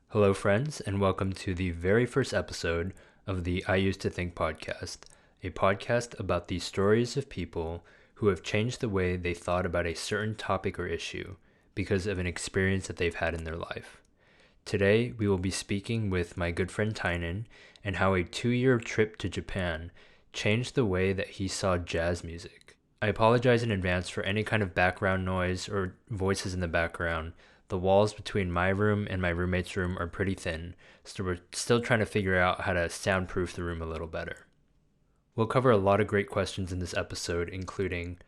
Hello, friends, and welcome to the very first episode of the I Used to Think podcast, a podcast about the stories of people who have changed the way they thought about a certain topic or issue because of an experience that they've had in their life. Today, we will be speaking with my good friend Tynan and how a 2-year trip to Japan changed the way that he saw jazz music. I apologize in advance for any kind of background noise or voices in the background. The walls between my room and my roommate's room are pretty thin, so we're still trying to figure out how to soundproof the room a little better. We'll cover a lot of great questions in this episode, including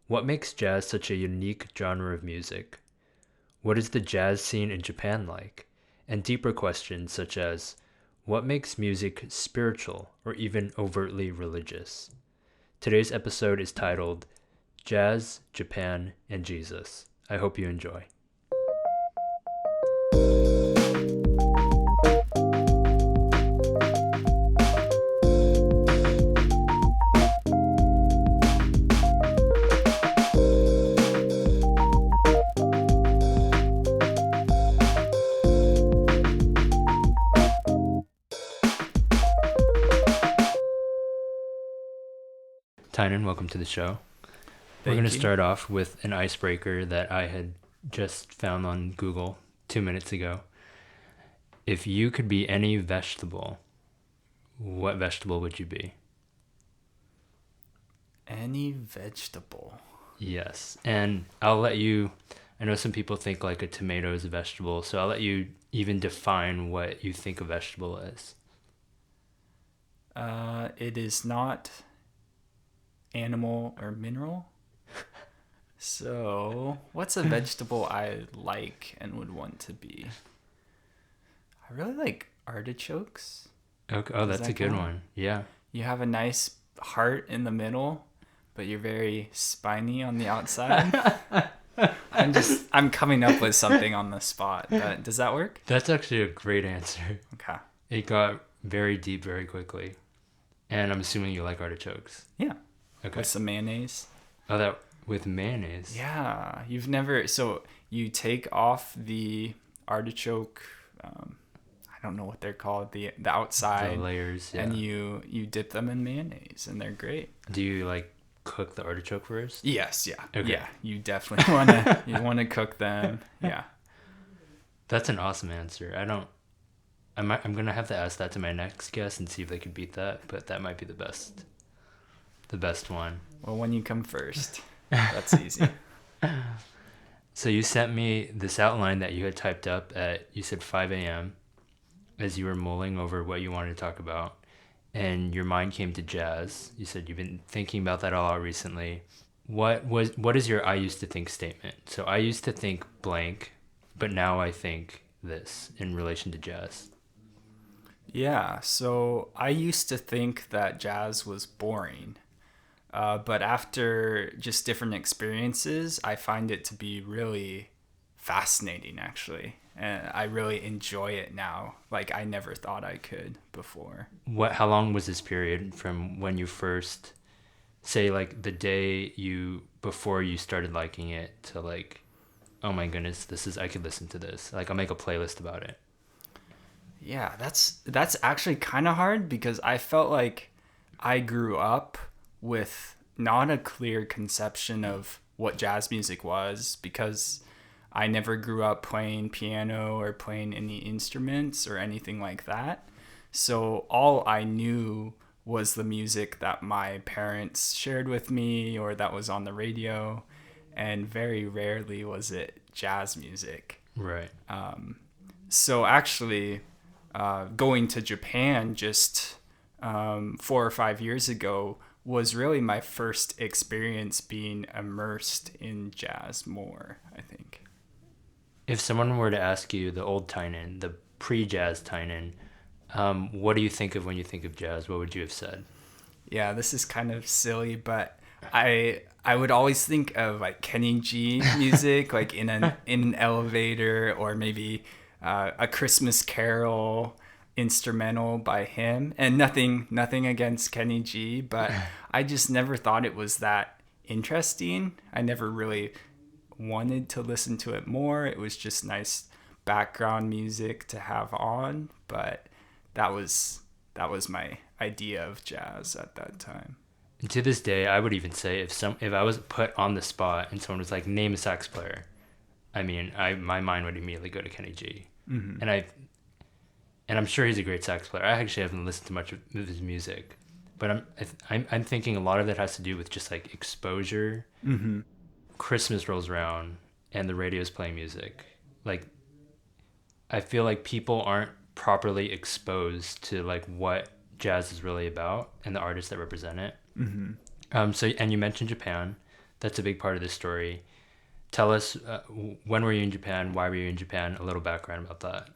what makes jazz such a unique genre of music? What is the jazz scene in Japan like? And deeper questions such as what makes music spiritual or even overtly religious? Today's episode is titled Jazz, Japan, and Jesus. I hope you enjoy. Tynan, welcome to the show. We're going to start off with an icebreaker that I had just found on Google 2 minutes ago. If you could be any vegetable, what vegetable would you be? Any vegetable? Yes. And I'll let you, I know some people think like a tomato is a vegetable, so I'll let you even define what you think a vegetable is. It is not animal or mineral. So, what's a vegetable I like and would want to be? I really like artichokes. Okay. Oh, that's a good one. Yeah. You have a nice heart in the middle, but you're very spiny on the outside. I'm coming up with something on the spot. But does that work? That's actually a great answer. Okay. It got very deep very quickly. And I'm assuming you like artichokes. Yeah. Okay. With some mayonnaise. Oh, that with mayonnaise. Yeah, so you take off the artichoke, I don't know what they're called, the outside, The layers, yeah. and you dip them in mayonnaise, and they're great. Do you like cook the artichoke first? Yes, yeah, Okay. yeah. You definitely wanna cook them. Yeah. That's an awesome answer. I'm gonna have to ask that to my next guest and see if they could beat that, but that might be the best one. Well, when you come first, that's easy. So you sent me this outline that you had typed up at, you said 5 a.m. as you were mulling over what you wanted to talk about, and your mind came to jazz. You said you've been thinking about that a lot recently. What is your I used to think statement? So I used to think blank, but now I think this in relation to jazz. Yeah, so I used to think that jazz was boring. But after just different experiences, I find it to be really fascinating, actually. And I really enjoy it now, like I never thought I could before. How long was this period from when you first, say like the day before you started liking it to like, oh my goodness, I could listen to this. Like I'll make a playlist about it. Yeah, that's actually kind of hard because I felt like I grew up with not a clear conception of what jazz music was because I never grew up playing piano or playing any instruments or anything like that. So all I knew was the music that my parents shared with me or that was on the radio, and very rarely was it jazz music. Right. So actually, going to Japan just 4 or 5 years ago was really my first experience being immersed in jazz more, I think. If someone were to ask you the old Tynan, the pre-jazz Tynan, what do you think of when you think of jazz? What would you have said? Yeah, this is kind of silly, but I would always think of like Kenny G music, like in an elevator, or maybe a Christmas Carol instrumental by him. And nothing against Kenny G, but I just never thought it was that interesting. I never really wanted to listen to it more. It was just nice background music to have on, but that was my idea of jazz at that time. And to this day, I would even say if I was put on the spot and someone was like, name a sax player, I mean, my mind would immediately go to Kenny G. Mm-hmm. And I'm sure he's a great sax player. I actually haven't listened to much of his music, but I'm thinking a lot of that has to do with just like exposure. Mm-hmm. Christmas rolls around and the radio's playing music. Like, I feel like people aren't properly exposed to like what jazz is really about and the artists that represent it. Mm-hmm. And you mentioned Japan. That's a big part of this story. Tell us, when were you in Japan? Why were you in Japan? A little background about that.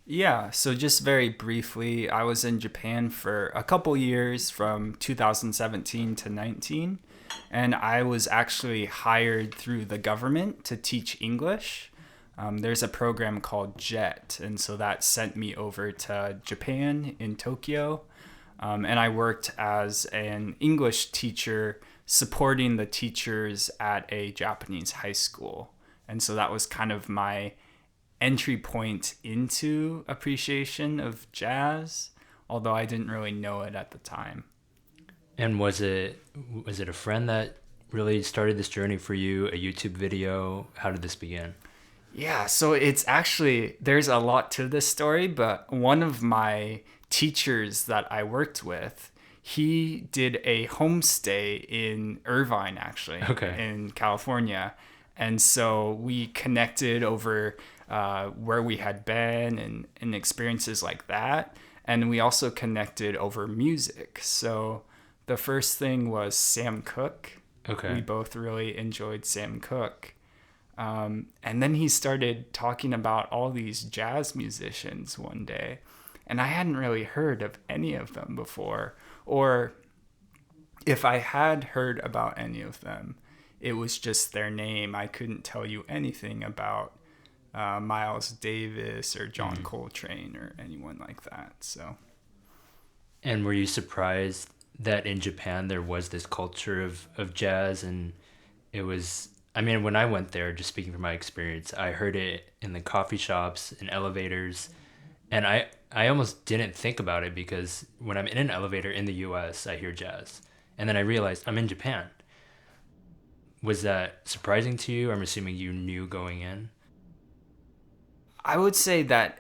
Yeah, so just very briefly, I was in Japan for a couple years from 2017 to 19, and I was actually hired through the government to teach English. There's a program called JET, and so that sent me over to Japan in Tokyo, and I worked as an English teacher supporting the teachers at a Japanese high school. And so that was kind of my entry point into appreciation of jazz, although I didn't really know it at the time. And was it a friend that really started this journey for you? A YouTube video? How did this begin? Yeah, so it's actually, there's a lot to this story, but one of my teachers that I worked with, he did a homestay in Irvine, actually, in California. And so we connected over where we had been and experiences like that. And we also connected over music. So the first thing was Sam Cooke. Okay. We both really enjoyed Sam Cooke. And then he started talking about all these jazz musicians one day. And I hadn't really heard of any of them before. Or if I had heard about any of them, it was just their name. I couldn't tell you anything about Miles Davis or John Coltrane or anyone like that. So. And were you surprised that in Japan there was this culture of jazz? And it was, I mean, when I went there, just speaking from my experience, I heard it in the coffee shops, in elevators, and I almost didn't think about it because when I'm in an elevator in the US, I hear jazz. And then I realized I'm in Japan. Was that surprising to you? I'm assuming you knew going in. I would say that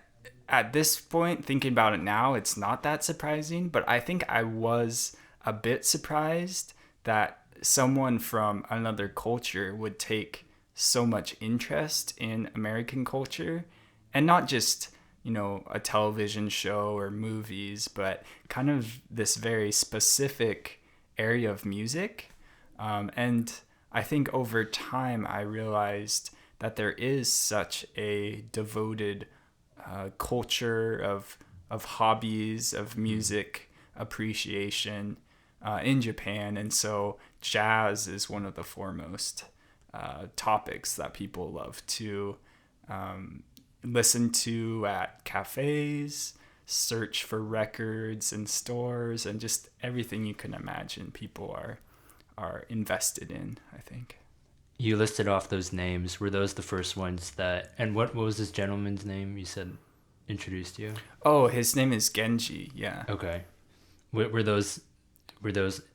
at this point, thinking about it now, it's not that surprising, but I think I was a bit surprised that someone from another culture would take so much interest in American culture, and not just, you know, a television show or movies, but kind of this very specific area of music. And I think over time I realized that there is such a devoted culture of hobbies, of music appreciation in Japan. And so jazz is one of the foremost topics that people love to listen to at cafes, search for records in stores, and just everything you can imagine people are invested in, I think. You listed off those names. Were those the first ones that, and what was this gentleman's name you said introduced you? Oh, his name is Genji, yeah. Okay. Were those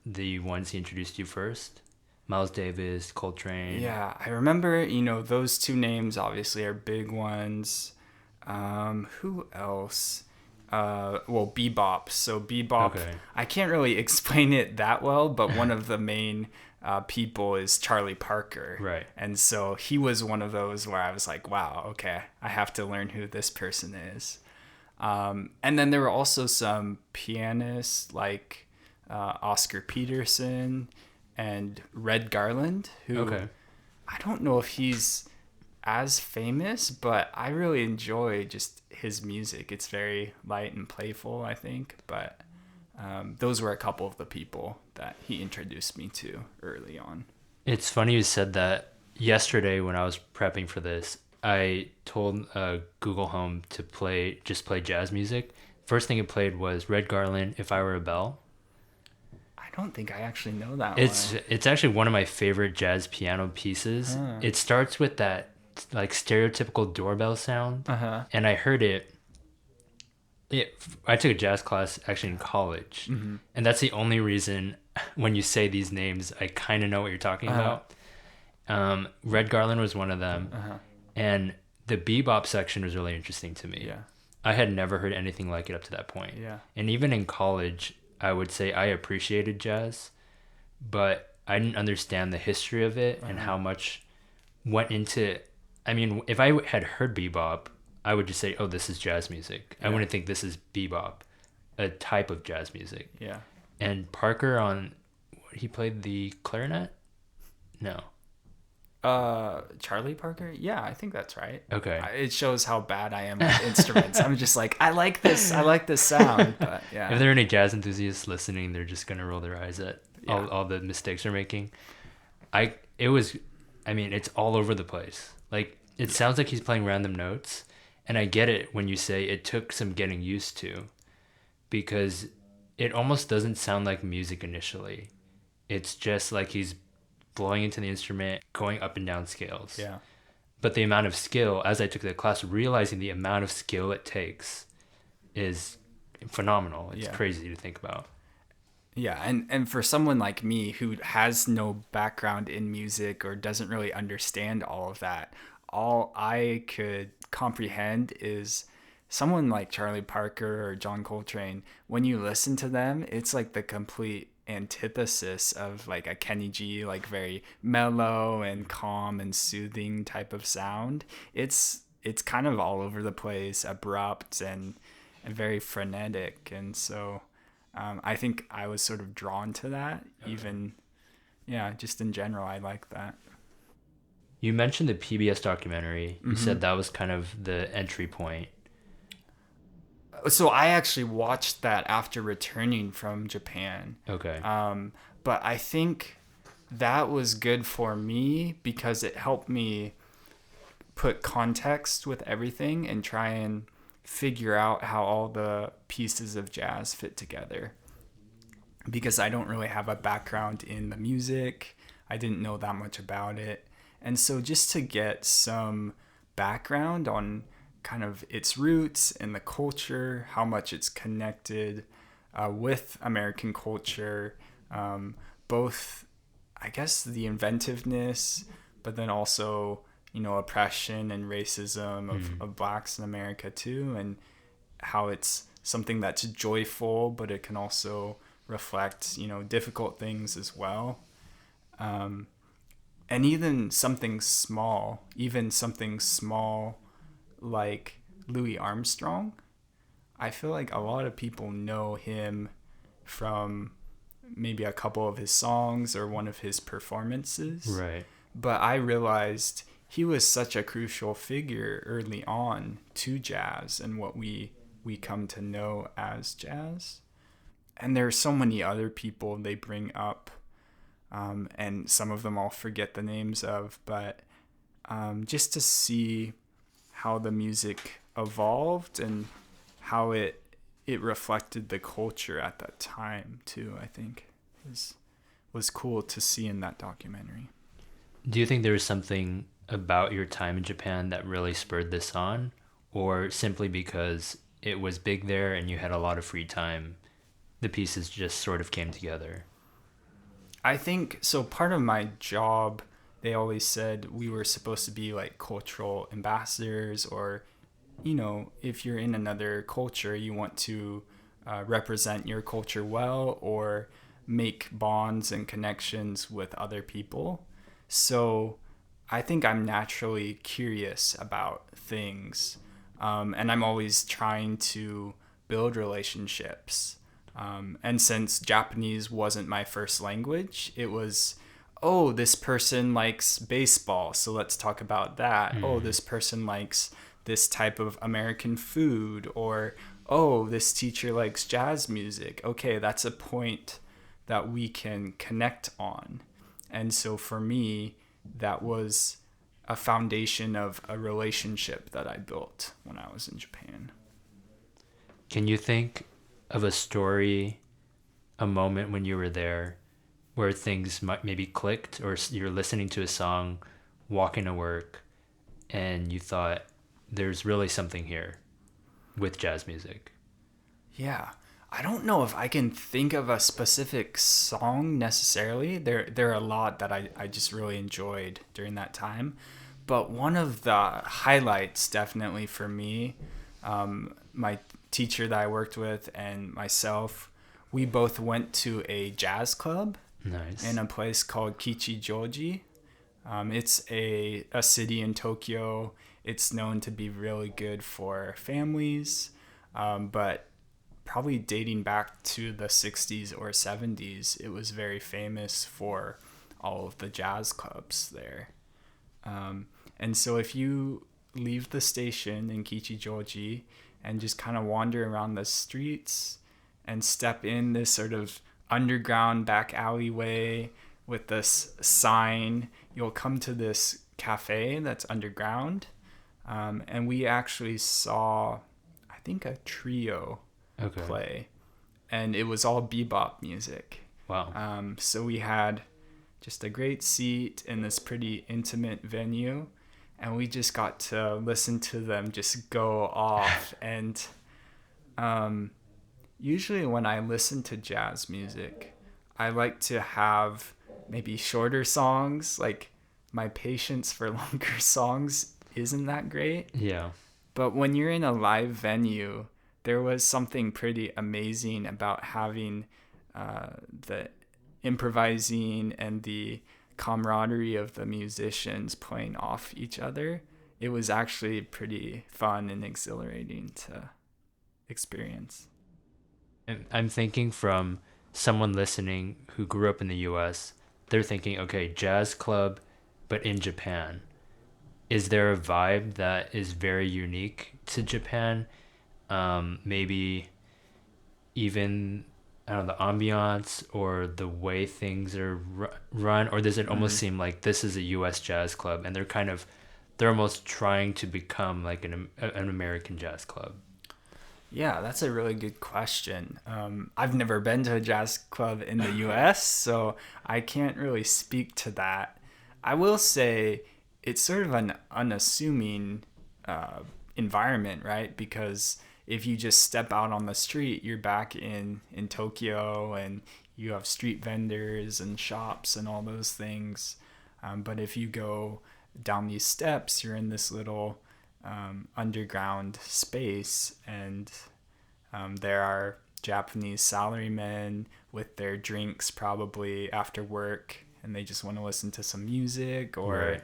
the ones he introduced you first? Miles Davis, Coltrane? Yeah, I remember, you know, those two names obviously are big ones. Who else? Well, bebop. So bebop, Okay. I can't really explain it that well, but one of the main people is Charlie Parker. Right. And so he was one of those where I was like, wow, okay, I have to learn who this person is. And then there were also some pianists like Oscar Peterson and Red Garland, who I don't know if he's as famous, but I really enjoy just his music. It's very light and playful, I think. But those were a couple of the people that he introduced me to early on. It's funny you said that. Yesterday when I was prepping for this, I told Google Home to play jazz music. First thing it played was Red Garland, If I Were a Bell. I don't think I actually know that It's actually one of my favorite jazz piano pieces. It starts with that like stereotypical doorbell sound, Uh-huh. and I heard it. I took a jazz class actually in college, and that's the only reason when you say these names, I kind of know what you're talking Uh-huh. about. Red Garland was one of them, Uh-huh. and the bebop section was really interesting to me. Yeah. I had never heard anything like it up to that point. Yeah. And even in college, I would say I appreciated jazz, but I didn't understand the history of it and how much went into. I mean, if I had heard bebop, I would just say, "Oh, this is jazz music." I Yeah. wouldn't think this is bebop, a type of jazz music. Yeah. And Parker he played the clarinet? No. Charlie Parker? Yeah, I think that's right. Okay. It shows how bad I am with instruments. I'm just like, I like this sound, but yeah. If there are any jazz enthusiasts listening, they're just gonna roll their eyes at Yeah. all the mistakes we're making. It's all over the place. Like it sounds like he's playing random notes, and I get it when you say it took some getting used to, because it almost doesn't sound like music initially. It's just like he's blowing into the instrument, going up and down scales. Yeah. But the amount of skill, as I took the class, realizing the amount of skill it takes is phenomenal. It's Yeah. crazy to think about. Yeah, and for someone like me who has no background in music or doesn't really understand all of that, all I could comprehend is someone like Charlie Parker or John Coltrane. When you listen to them, it's like the complete antithesis of like a Kenny G, like very mellow and calm and soothing type of sound. It's kind of all over the place, abrupt and very frenetic, and so I think I was sort of drawn to that. Even, yeah, just in general, I like that. You mentioned the PBS documentary. You said that was kind of the entry point. So I actually watched that after returning from Japan. Okay. But I think that was good for me because it helped me put context with everything and try and figure out how all the pieces of jazz fit together. Because I don't really have a background in the music, I didn't know that much about it. And so just to get some background on kind of its roots and the culture, how much it's connected with American culture, both, I guess, the inventiveness, but then also, oppression and racism of blacks in America too, and how it's something that's joyful, but it can also reflect, difficult things as well. And even something small like Louis Armstrong, I feel like a lot of people know him from maybe a couple of his songs or one of his performances. Right. But I realized he was such a crucial figure early on to jazz and what we come to know as jazz. And there are so many other people they bring up, and some of them I'll forget the names of, but just to see how the music evolved and how it reflected the culture at that time too, I think was cool to see in that documentary. Do you think there was something about your time in Japan that really spurred this on, or simply because it was big there and you had a lot of free time, the pieces just sort of came together? I think so. Part of my job, they always said we were supposed to be like cultural ambassadors, or, if you're in another culture, you want to represent your culture well or make bonds and connections with other people. So I think I'm naturally curious about things, and I'm always trying to build relationships. And since Japanese wasn't my first language, it was, oh, this person likes baseball, so let's talk about that. Oh, this person likes this type of American food, or, oh, this teacher likes jazz music. Okay, that's a point that we can connect on. And so for me, that was a foundation of a relationship that I built when I was in Japan. Can you think of a story, a moment when you were there where things might maybe clicked, or you're listening to a song, walking to work, and you thought there's really something here with jazz music? Yeah. I don't know if I can think of a specific song necessarily. There are a lot that I just really enjoyed during that time. But one of the highlights definitely for me, my teacher that I worked with and myself, we both went to a jazz club Nice. in a place called Kichijoji. It's a city in Tokyo. It's known to be really good for families, but probably dating back to the 60s or 70s, it was very famous for all of the jazz clubs there. And so if you leave the station in Kichijoji and just kind of wander around the streets and step in this sort of underground back alleyway with this sign, you'll come to this cafe that's underground. And we actually saw, I think, a trio Okay. play, and it was all bebop music. Wow. So we had just a great seat in this pretty intimate venue, and we just got to listen to them just go off. And usually when I listen to jazz music, I like to have maybe shorter songs. Like, my patience for longer songs isn't that great. Yeah. But when you're in a live venue, there was something pretty amazing about having the improvising and the camaraderie of the musicians playing off each other. It was actually pretty fun and exhilarating to experience. And I'm thinking from someone listening who grew up in the US, they're thinking, okay, jazz club, but in Japan. Is there a vibe that is very unique to Japan? Maybe even, I don't know, the ambiance or the way things are run, or does it almost seem like this is a US jazz club and they're almost trying to become like an American jazz club? Yeah, that's a really good question. I've never been to a jazz club in the US, so I can't really speak to that. I will say it's sort of an unassuming environment, right? Because if you just step out on the street, you're back in Tokyo, and you have street vendors and shops and all those things. But if you go down these steps, you're in this little underground space, and there are Japanese salarymen with their drinks probably after work, and they just want to listen to some music, or Right.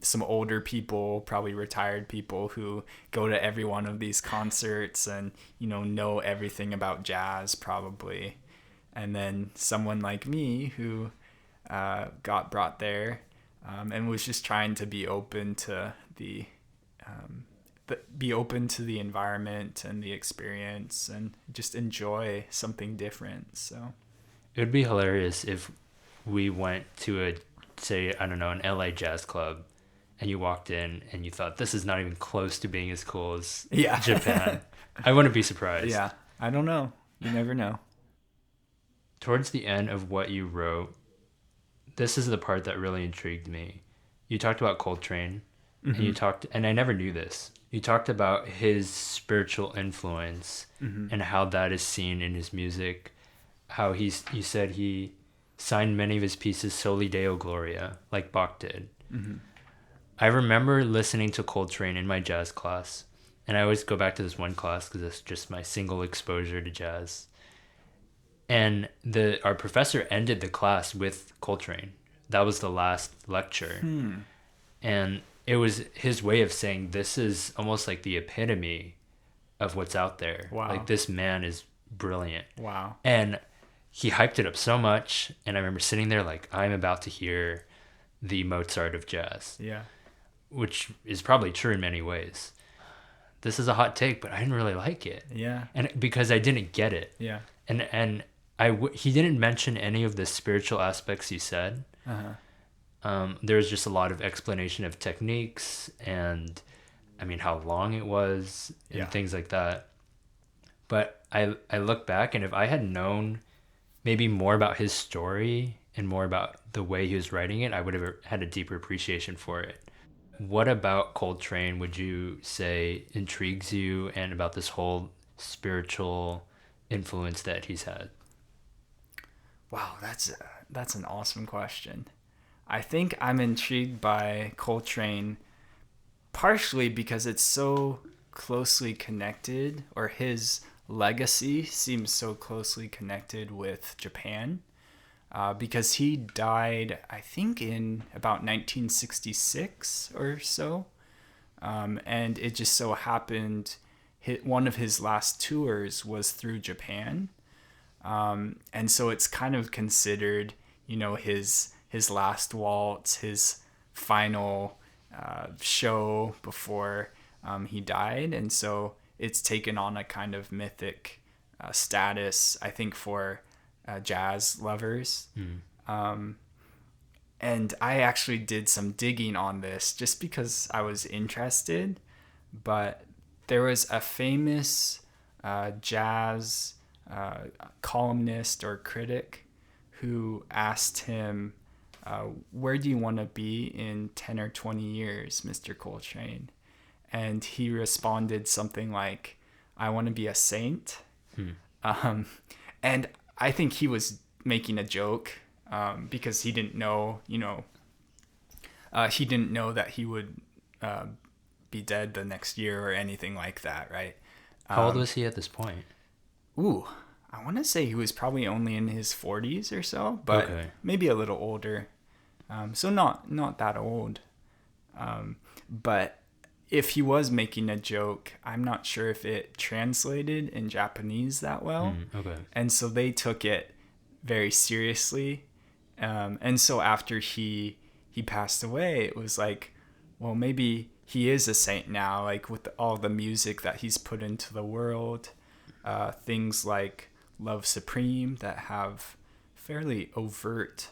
some older people, probably retired people, who go to every one of these concerts and know everything about jazz probably. And then someone like me who got brought there and was just trying to be open to the environment and the experience, and just enjoy something different. So It would be hilarious if we went to a, say, I don't know, an LA jazz club, and you walked in and you thought this is not even close to being as cool as yeah. Japan. I wouldn't be surprised. Yeah, I don't know, you never know. Towards the end of what you wrote, this is the part that really intrigued me. You talked about Coltrane, and and I never knew this. You talked about his spiritual influence and how that is seen in his music. How you said he signed many of his pieces Soli Deo Gloria, like Bach did. I remember listening to Coltrane in my jazz class, and I always go back to this one class because it's just my single exposure to jazz. And our professor ended the class with Coltrane. That was the last lecture. And it was his way of saying this is almost like the epitome of what's out there. Wow. Like, this man is brilliant. Wow. And he hyped it up so much, and I remember sitting there like, I'm about to hear the Mozart of jazz, Yeah. which is probably true in many ways. This is a hot take, but I didn't really like it. Yeah. And because I didn't get it. Yeah. And he didn't mention any of the spiritual aspects he said. There was just a lot of explanation of techniques and, I mean, how long it was and things like that. But I look back, and if I had known maybe more about his story and more about the way he was writing it, I would have had a deeper appreciation for it. what about Coltrane would you say intrigues you and about this whole spiritual influence that he's had? Wow, that's an awesome question. I think I'm intrigued by Coltrane partially because it's so closely connected, or his legacy seems so closely connected with Japan. Because he died, I think, in about 1966 or so. And it just so happened one of his last tours was through Japan. And so it's kind of considered, his last waltz, his final show before he died. And so it's taken on a kind of mythic status, I think, for jazz lovers. And I actually did some digging on this just because I was interested. But there was a famous jazz columnist or critic who asked him, where do you want to be in 10 or 20 years, Mr. Coltrane? And he responded something like, I want to be a saint. Um, and I think he was making a joke because he didn't know, he didn't know that he would be dead the next year or anything like that, right? How old was he at this point? Ooh, I want to say he was probably only in his 40s or so, but Okay. maybe a little older. So not that old. But if he was making a joke, I'm not sure if it translated in Japanese that well. Okay. And so they took it very seriously. And so after he passed away, it was like, well, maybe he is a saint now, like with all the music that he's put into the world, things like Love Supreme that have fairly overt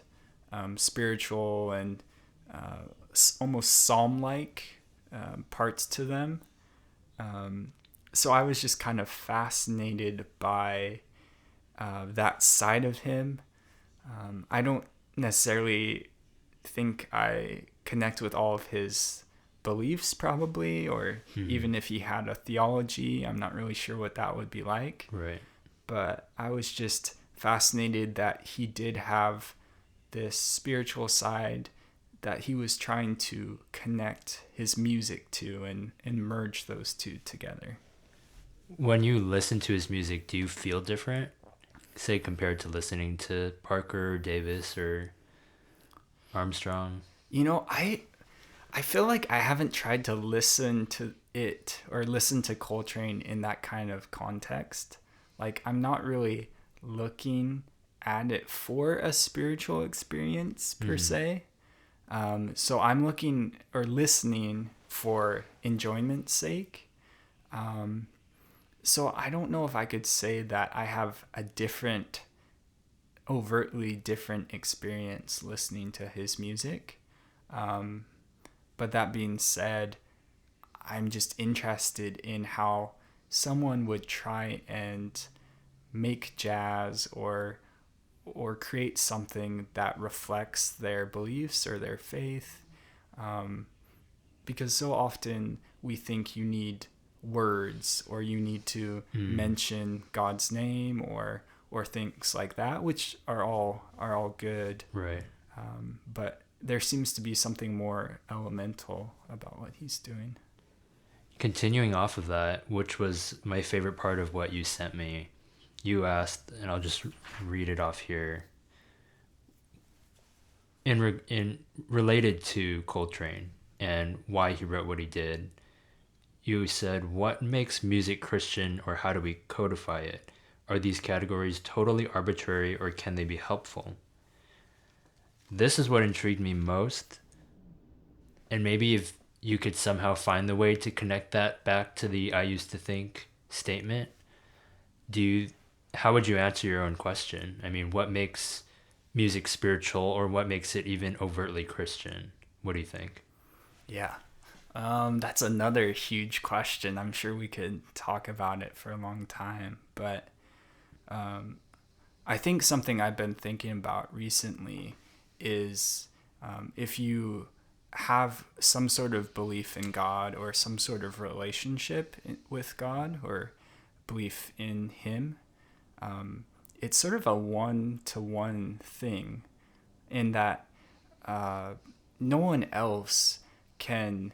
spiritual and almost psalm-like parts to them. So I was just kind of fascinated by that side of him. I don't necessarily think I connect with all of his beliefs, probably, or even if he had a theology, I'm not really sure what that would be like. Right. But I was just fascinated that he did have this spiritual side that he was trying to connect his music to and merge those two together. When you listen to his music, do you feel different, say, compared to listening to Parker or Davis or Armstrong? I feel like I haven't tried to listen to it or listen to Coltrane in that kind of context. Like, I'm not really looking at it for a spiritual experience per se. So I'm looking or listening for enjoyment's sake. So I don't know if I could say that I have a overtly different experience listening to his music. But that being said, I'm just interested in how someone would try and make jazz or create something that reflects their beliefs or their faith. Because so often we think you need words or you need to mention God's name or things like that, which are all good. Right. But there seems to be something more elemental about what he's doing. Continuing off of that, which was my favorite part of what you sent me, you asked, and I'll just read it off here. In related to Coltrane and why he wrote what he did, you said, "What makes music Christian, or how do we codify it? Are these categories totally arbitrary, or can they be helpful?" This is what intrigued me most, and maybe if you could somehow find the way to connect that back to the "I used to think" statement, how would you answer your own question? I mean, what makes music spiritual, or what makes it even overtly Christian? What do you think? Yeah. That's another huge question. I'm sure we could talk about it for a long time, but I think something I've been thinking about recently is if you have some sort of belief in God or some sort of relationship with God or belief in Him. It's sort of a one-to-one thing in that no one else can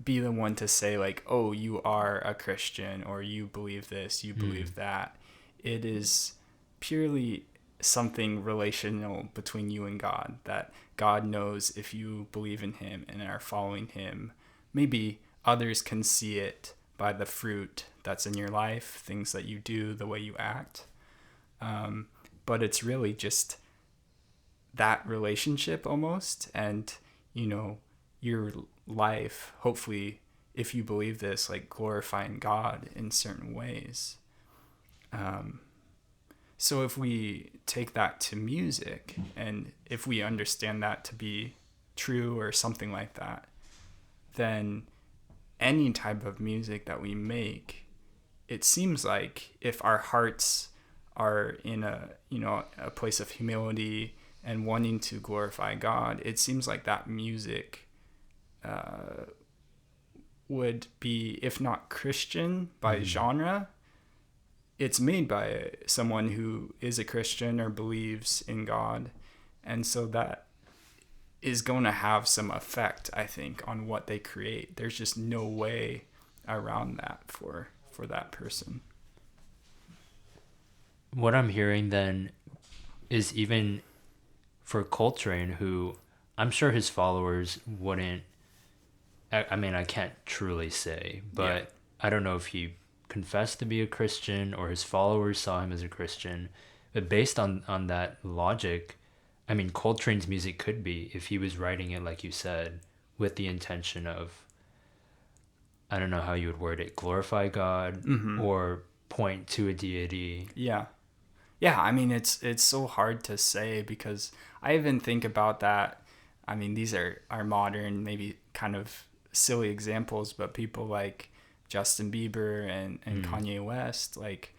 be the one to say like, oh, you are a Christian or you believe this, you believe that. It is purely something relational between you and God, that God knows if you believe in Him and are following Him. Maybe others can see it by the fruit that's in your life, things that you do, the way you act. But it's really just that relationship almost. And, your life, hopefully, if you believe this, like glorifying God in certain ways. So if we take that to music, and if we understand that to be true or something like that, then any type of music that we make, it seems like if our hearts are in a place of humility and wanting to glorify God, it seems like that music would be, if not Christian by genre, it's made by someone who is a Christian or believes in God. And so that is going to have some effect, I think, on what they create. There's just no way around that for that person. What I'm hearing then is even for Coltrane, who I'm sure his followers wouldn't, I mean, I can't truly say, but Yeah. I don't know if he confessed to be a Christian or his followers saw him as a Christian. But based on that logic, I mean, Coltrane's music could be, if he was writing it, like you said, with the intention of, I don't know how you would word it, glorify God or point to a deity. Yeah. Yeah, I mean, it's so hard to say because I even think about that. I mean, these are modern, maybe kind of silly examples, but people like Justin Bieber and Kanye West, like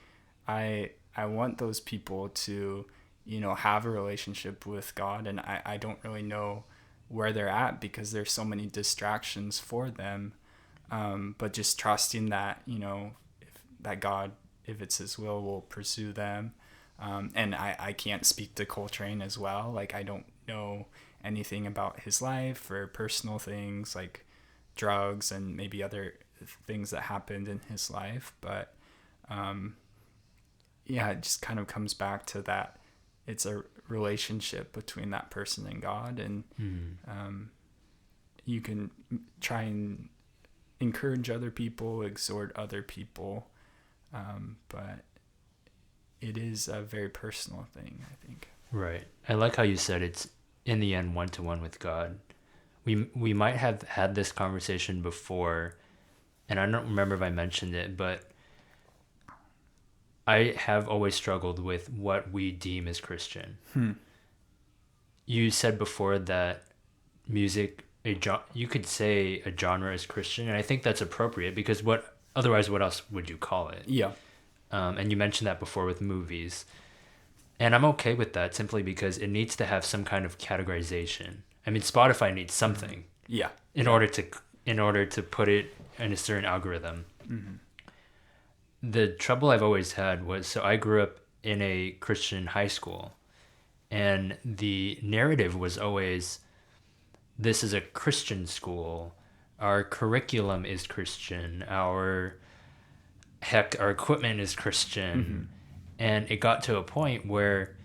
I want those people to, have a relationship with God, and I don't really know where they're at because there's so many distractions for them. But just trusting that, that God, if it's His will pursue them. And I can't speak to Coltrane as well. Like, I don't know anything about his life or personal things like drugs and maybe other things that happened in his life. But yeah, it just kind of comes back to that. It's a relationship between that person and God. And you can try and encourage other people, exhort other people. But it is a very personal thing, I think. Right. I like how you said it's in the end one-to-one with God. We might have had this conversation before, and I don't remember if I mentioned it, but I have always struggled with what we deem as Christian. You said before that music, you could say a genre is Christian, and I think that's appropriate because otherwise what else would you call it? Yeah. And you mentioned that before with movies. And I'm okay with that simply because it needs to have some kind of categorization. I mean, Spotify needs something Yeah. in order to put it in a certain algorithm. The trouble I've always had was, so I grew up in a Christian high school, and the narrative was always, this is a Christian school. Our curriculum is Christian. Our equipment is Christian. And it got to a point where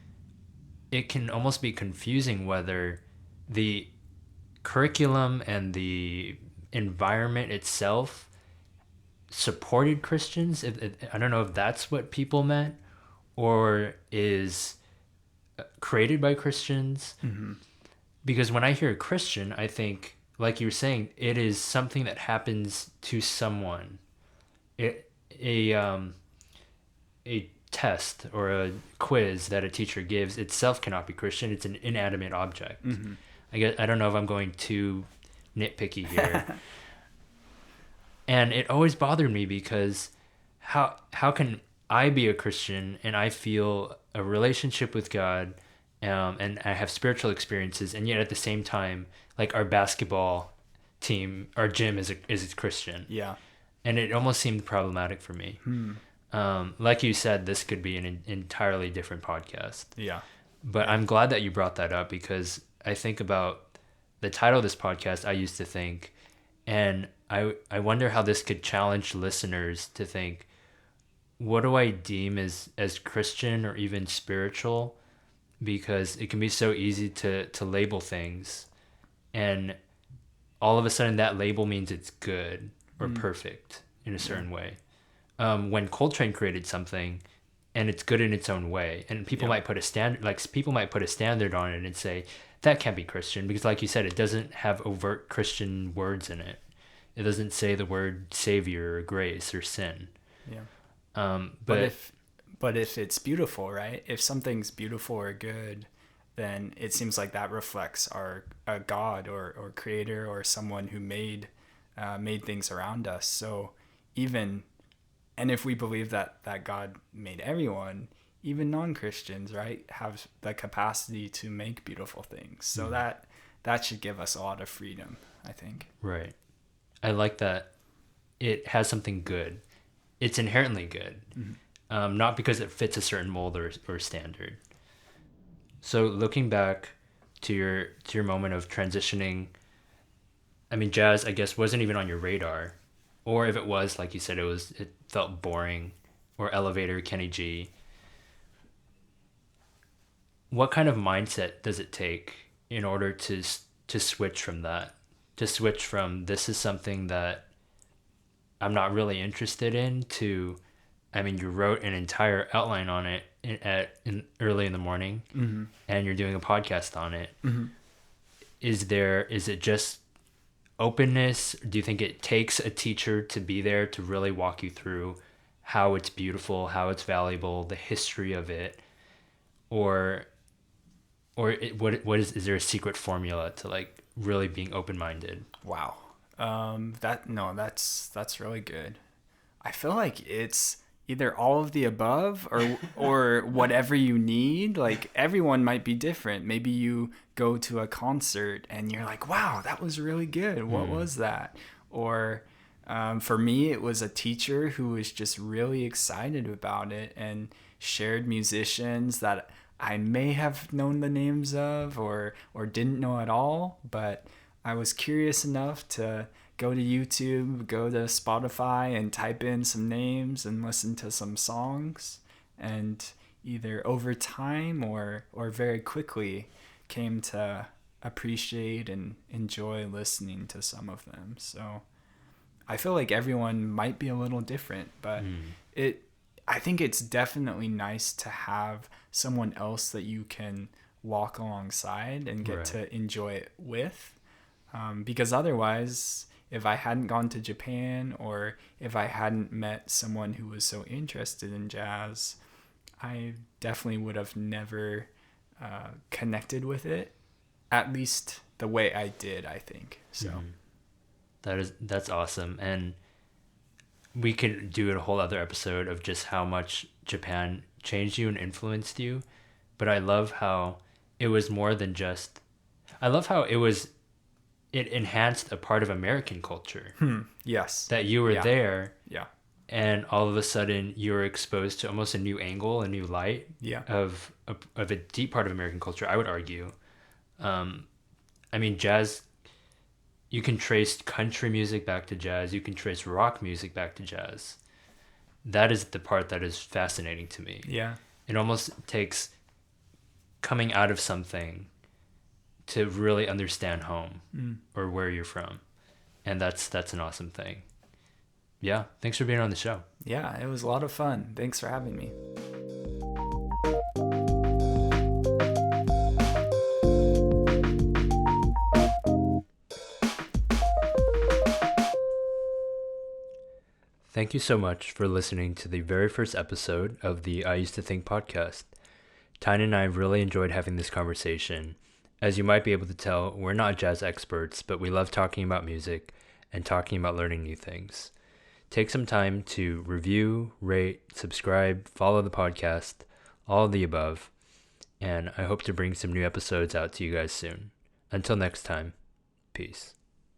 it can almost be confusing whether the curriculum and the environment itself supported Christians. I don't know if that's what people meant, or is created by Christians. Because when I hear Christian, I think, like you were saying, it is something that happens to someone. A test or a quiz that a teacher gives itself cannot be Christian. It's an inanimate object. I don't know if I'm going too nitpicky here. And it always bothered me because how can I be a Christian and I feel a relationship with God, and I have spiritual experiences, and yet at the same time like our basketball team, our gym is Christian, Yeah. and it almost seemed problematic for me. Like you said, this could be an entirely different podcast. Yeah. But Yeah. I'm glad that you brought that up, because I think about the title of this podcast, I used to think, and I wonder how this could challenge listeners to think, what do I deem as Christian or even spiritual? Because it can be so easy to label things, and all of a sudden that label means it's good or perfect in a certain way. When Coltrane created something and it's good in its own way, and people might put a standard, like people might put a standard on it and say that can't be Christian, because like you said, it doesn't have overt Christian words in it. It doesn't say the word savior or grace or sin. Yeah. But But if it's beautiful, right? If something's beautiful or good, then it seems like that reflects our a God or creator or someone who made things around us. So even, and if we believe that God made everyone, even non-Christians, right, have the capacity to make beautiful things. So that should give us a lot of freedom, I think. right, I like that it has something good. It's inherently good, not because it fits a certain mold or standard. So looking back to your moment of transitioning, I mean, jazz, I guess, wasn't even on your radar, or if it was, like you said, it felt boring, or elevator Kenny G. What kind of mindset does it take in order to switch from that, to switch from this is something that I'm not really interested in to, I mean, you wrote an entire outline on it early in the morning, and you're doing a podcast on it. Is it just openness? Do you think it takes a teacher to be there to really walk you through how it's beautiful, how it's valuable, the history of it, or is there a secret formula to like really being open-minded? Wow. That's really good. I feel like it's either all of the above or whatever you need. Like everyone might be different. Maybe you go to a concert and you're like, "Wow, that was really good. What was that?" Or for me, it was a teacher who was just really excited about it and shared musicians that I may have known the names of or didn't know at all, but I was curious enough to go to YouTube, go to Spotify and type in some names and listen to some songs, and either over time or very quickly came to appreciate and enjoy listening to some of them. So I feel like everyone might be a little different, but I think it's definitely nice to have someone else that you can walk alongside and get Right. to enjoy it with. Because otherwise, if I hadn't gone to Japan or if I hadn't met someone who was so interested in jazz, I definitely would have never connected with it, at least the way I did, I think. So That's awesome. And we could do a whole other episode of just how much Japan changed you and influenced you. But I love how it was more than just, I love how it enhanced a part of American culture. yes. That you were Yeah. there, Yeah. and all of a sudden you were exposed to almost a new angle, a new light Yeah. of a deep part of American culture, I would argue. I mean, jazz, you can trace country music back to jazz, you can trace rock music back to jazz. That is the part that is fascinating to me. Yeah. It almost takes coming out of something to really understand home or where you're from. And that's an awesome thing. Yeah, thanks for being on the show. Yeah, it was a lot of fun. Thanks for having me. Thank you so much for listening to the very first episode of the I Used to Think podcast. Tynan and I really enjoyed having this conversation. As you might be able to tell, we're not jazz experts, but we love talking about music and talking about learning new things. Take some time to review, rate, subscribe, follow the podcast, all of the above, and I hope to bring some new episodes out to you guys soon. Until next time. Peace.